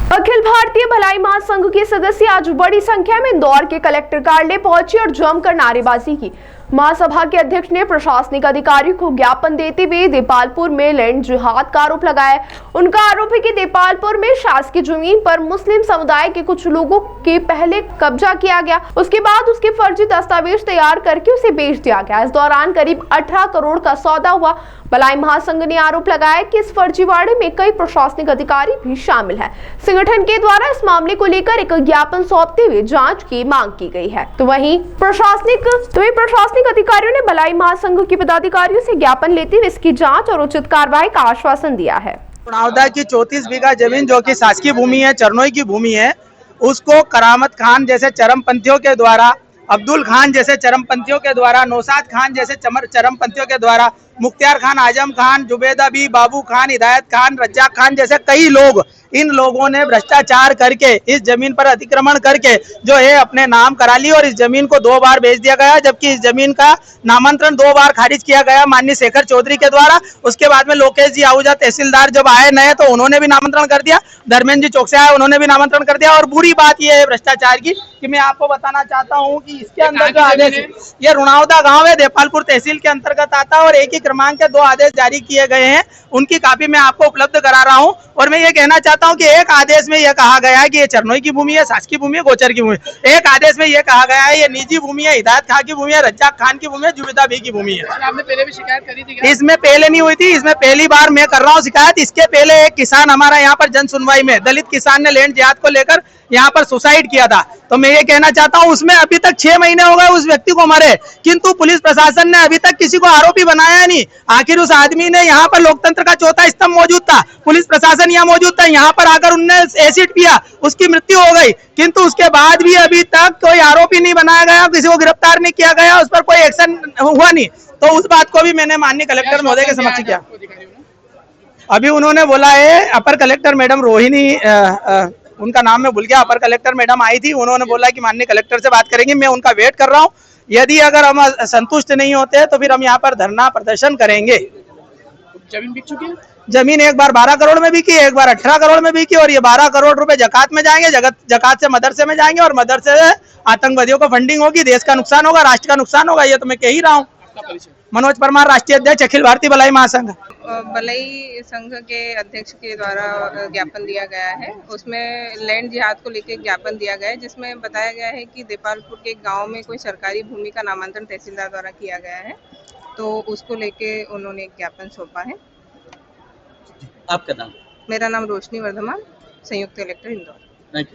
अखिल भारतीय भलाई महासंघ के सदस्य आज बड़ी संख्या में इंदौर के कलेक्टर कार्यालय पहुंचे और जमकर नारेबाजी की। महासभा के अध्यक्ष ने प्रशासनिक अधिकारियों को ज्ञापन देते हुए देपालपुर में लैंड जिहाद का आरोप लगाया। उनका आरोप है कि देपालपुर में शासकीय जमीन पर मुस्लिम समुदाय के कुछ लोगों के पहले कब्जा किया गया, उसके बाद उसके फर्जी दस्तावेज तैयार करके उसे बेच दिया गया। इस दौरान करीब 18 करोड़ का सौदा हुआ। भलाई महासंघ ने आरोप लगाया कि इस फर्जीवाड़े में कई प्रशासनिक अधिकारी भी शामिल हैं। संगठन के द्वारा इस मामले को लेकर एक ज्ञापन सौंपते हुए जांच की मांग की गई है। तो वहीं प्रशासनिक अधिकारियों ने भलाई महासंघ के पदाधिकारियों से ज्ञापन लेते हुए इसकी जांच और उचित कार्रवाई का आश्वासन दिया है। चुनावदा की 34 बीघा जमीन जो कि शासकीय भूमि है, चरनोई की भूमि है, उसको करामत खान जैसे चरमपंथियों के द्वारा, अब्दुल खान जैसे चरमपंथियों के द्वारा, नौशाद खान जैसे चरमपंथियों के द्वारा, मुख्तियार खान, आजम खान, जुबेदा बी, बाबू खान, हिदायत खान, रज्जाक खान जैसे कई लोग, इन लोगों ने भ्रष्टाचार करके इस जमीन पर अतिक्रमण करके जो है अपने नाम करा ली और इस जमीन को 2 बार बेच दिया गया, जबकि इस जमीन का नामांतरण 2 बार खारिज किया गया माननीय शेखर चौधरी के द्वारा। उसके बाद में लोकेश जी आहूजा तहसीलदार जब आए नए तो उन्होंने भी नामांतरण कर दिया, धर्मेंद्र जी चौकसे आए उन्होंने भी नामांतरण कर दिया। और बुरी बात यह है भ्रष्टाचार की कि मैं आपको बताना चाहता हूँ कि इसके अंदर जो आदेश, ये रुणावदा गाँव है, देपालपुर तहसील के अंतर्गत आता है और एक ही क्रमांक के 2 आदेश जारी किए गए हैं, उनकी कॉपी मैं आपको उपलब्ध करा रहा हूं। और मैं ये कहना चाहता हूं कि एक आदेश में यह कहा गया है कि ये चरनोई की भूमि है, शासकीय भूमि है, गोचर की भूमि है। एक आदेश में यह कहा गया है ये निजी भूमि है, हिदायत खान की भूमि है, रज्जाक खान की भूमि है, जुबेदा बी की भूमि है। आपने पहले भी शिकायत करी थी क्या? इसमें पहले नहीं हुई थी, इसमें पहली बार मैं कर रहा हूँ शिकायत। इसके पहले एक किसान हमारा यहाँ पर जन सुनवाई में, दलित किसान ने लैंड जिहाद को लेकर यहाँ पर सुसाइड किया था, तो मैं ये कहना चाहता हूँ उसमें अभी तक 6 महीने हो गए उस व्यक्ति को मरे, किंतु पुलिस प्रशासन ने अभी तक किसी को आरोपी बनाया नहीं। आखिर उस आदमी ने, यहाँ पर लोकतंत्र का चौथा स्तंभ मौजूद था, पुलिस प्रशासन यहाँ मौजूद था, यहाँ पर आकर उनने एसिड पिया, उसकी मृत्यु हो गई, किंतु उसके बाद भी अभी तक कोई आरोपी नहीं बनाया गया, किसी को गिरफ्तार नहीं किया गया, उस पर कोई एक्शन हुआ नहीं। तो उस बात को भी मैंने माननीय कलेक्टर महोदय के समक्ष किया। अभी उन्होंने बोला है, अपर कलेक्टर मैडम रोहिणी, उनका नाम मैं भूल गया, अपर कलेक्टर मैडम आई थी, उन्होंने बोला कि माननीय कलेक्टर से बात करेंगे। मैं उनका वेट कर रहा हूं, यदि अगर हम संतुष्ट नहीं होते तो फिर हम यहाँ पर धरना प्रदर्शन करेंगे। जमीन बिक चुकी है? जमीन एक बार 12 करोड़ में बिकी, एक बार 18 करोड़ में बिकी और ये 12 करोड़ रुपए जकात में जाएंगे, जकात से मदरसे में जाएंगे और मदरसे से आतंकवादियों को फंडिंग होगी, देश का नुकसान होगा, राष्ट्र का नुकसान होगा। ये तो मैं कह ही रहा हूँ। मनोज परमार, राष्ट्रीय अध्यक्ष, अखिल भारतीय भलाई महासंघ। भलाई संघ के अध्यक्ष के द्वारा ज्ञापन दिया गया है, उसमें लैंड जिहाद को लेकर ज्ञापन दिया गया है, जिसमें बताया गया है कि देपालपुर के गांव में कोई सरकारी भूमि का नामांतरण तहसीलदार द्वारा किया गया है, तो उसको लेके उन्होंने एक ज्ञापन सौंपा है। आपका नाम? मेरा नाम रोशनी वर्धमान, संयुक्त कलेक्टर इंदौर। Thank you.